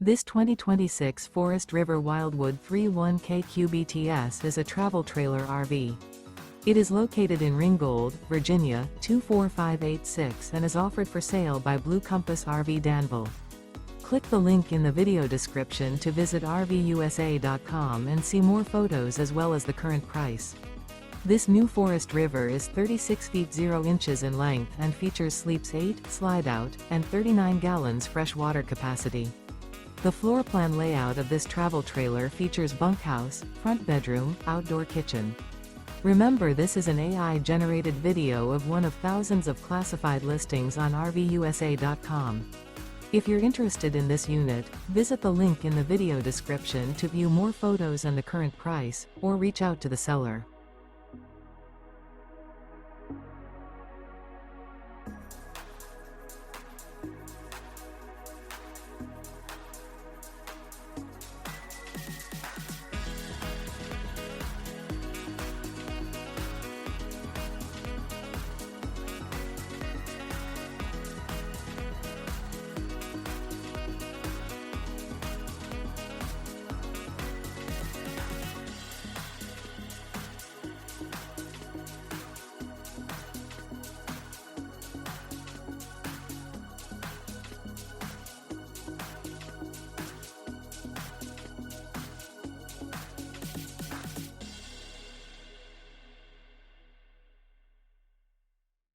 This 2026 Forest River Wildwood 31K QBTS is a travel trailer RV. It is located in Ringgold, Virginia, 24586 and is offered for sale by Blue Compass RV Danville. Click the link in the video description to visit RVUSA.com and see more photos as well as the current price. This new Forest River is 36 feet 0 inches in length and features sleeps 8, slide-out, and 39 gallons fresh water capacity. The floor plan layout of this travel trailer features bunkhouse, front bedroom, outdoor kitchen. Remember, this is an AI-generated video of one of thousands of classified listings on RVUSA.com. If you're interested in this unit, visit the link in the video description to view more photos and the current price, or reach out to the seller.